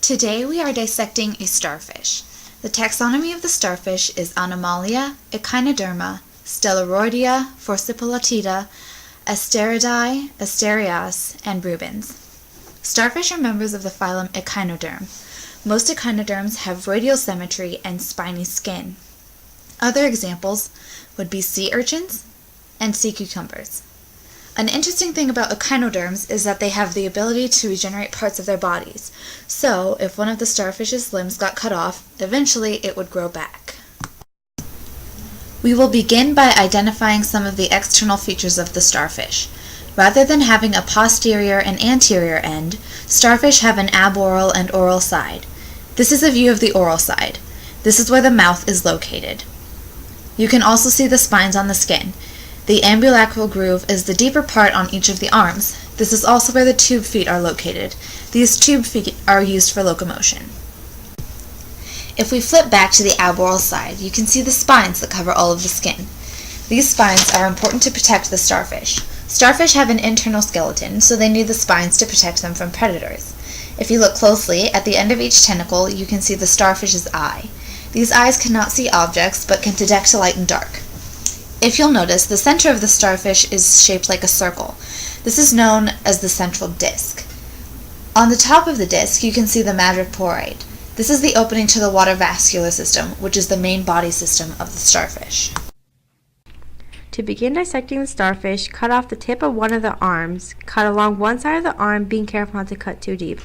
Today we are dissecting a starfish. The taxonomy of the starfish is Anomalia, Echinoderma, Stellarioidea, Forcipulatida, Asteridae, Asterias, and Rubens. Starfish are members of the phylum Echinoderm. Most echinoderms have radial symmetry and spiny skin. Other examples would be sea urchins and sea cucumbers. An interesting thing about echinoderms is that they have the ability to regenerate parts of their bodies. So, if one of the starfish's limbs got cut off, eventually it would grow back. We will begin by identifying some of the external features of the starfish. Rather than having a posterior and anterior end, starfish have an aboral and oral side. This is a view of the oral side. This is where the mouth is located. You can also see the spines on the skin. The ambulacral groove is the deeper part on each of the arms. This is also where the tube feet are located. These tube feet are used for locomotion. If we flip back to the aboral side, you can see the spines that cover all of the skin. These spines are important to protect the starfish. Starfish have an internal skeleton, so they need the spines to protect them from predators. If you look closely, at the end of each tentacle, you can see the starfish's eye. These eyes cannot see objects, but can detect light and dark. If you'll notice, the center of the starfish is shaped like a circle. This is known as the central disc. On the top of the disc, you can see the madreporoid. This is the opening to the water vascular system, which is the main body system of the starfish. To begin dissecting the starfish, cut off the tip of one of the arms. Cut along one side of the arm, being careful not to cut too deep.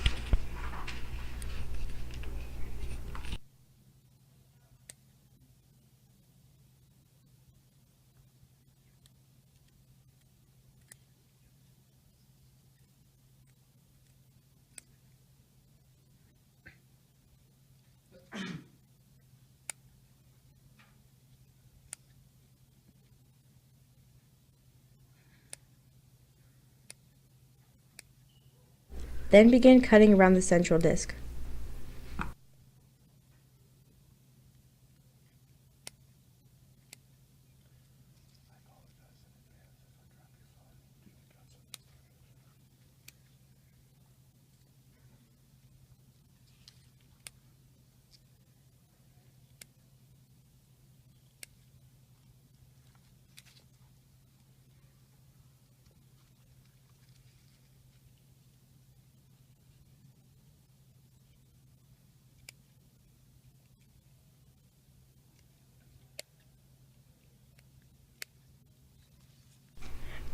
Then begin cutting around the central disc.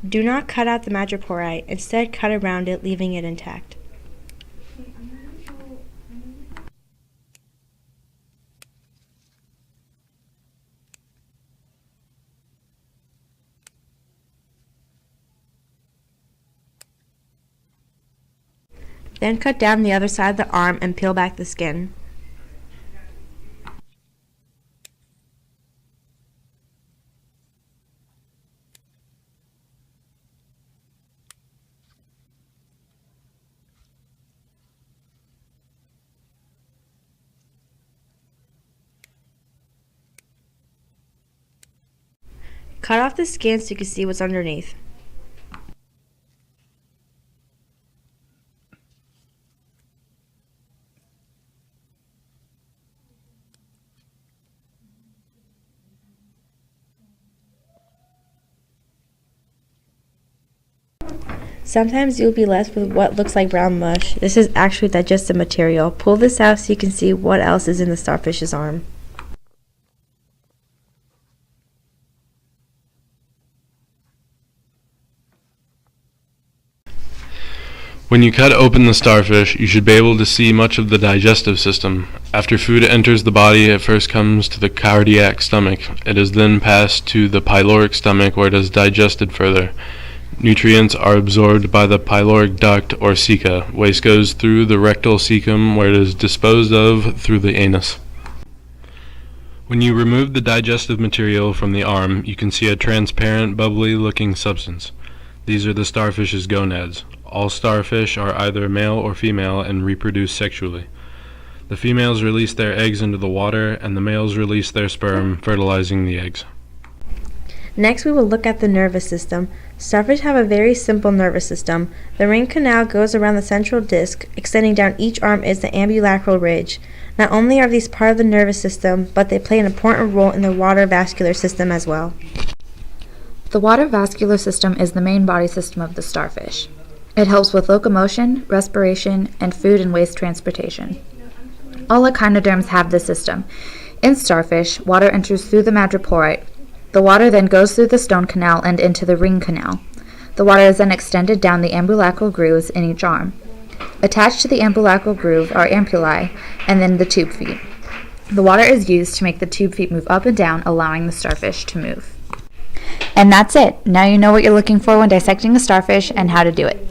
Do not cut out the madreporoid, instead cut around it, leaving it intact. Then cut down the other side of the arm and peel back the skin. Cut off the skin so you can see what's underneath. Sometimes you'll be left with what looks like brown mush. This is actually digestive material. Pull this out so you can see what else is in the starfish's arm. When you cut open the starfish, you should be able to see much of the digestive system. After food enters the body, it first comes to the cardiac stomach. It is then passed to the pyloric stomach, where it is digested further. Nutrients are absorbed by the pyloric duct or ceca. Waste goes through the rectal cecum, where it is disposed of through the anus. When you remove the digestive material from the arm, you can see a transparent, bubbly-looking substance. These are the starfish's gonads. All starfish are either male or female and reproduce sexually. The females release their eggs into the water, and the males release their sperm, fertilizing the eggs. Next, we will look at the nervous system. Starfish have a very simple nervous system. The ring canal goes around the central disc. Extending down each arm is the ambulacral ridge. Not only are these part of the nervous system, but they play an important role in the water vascular system as well. The water vascular system is the main body system of the starfish. It helps with locomotion, respiration, and food and waste transportation. All echinoderms have this system. In starfish, water enters through the madreporite. The water then goes through the stone canal and into the ring canal. The water is then extended down the ambulacral grooves in each arm. Attached to the ambulacral groove are ampullae and then the tube feet. The water is used to make the tube feet move up and down, allowing the starfish to move. And that's it. Now you know what you're looking for when dissecting a starfish and how to do it.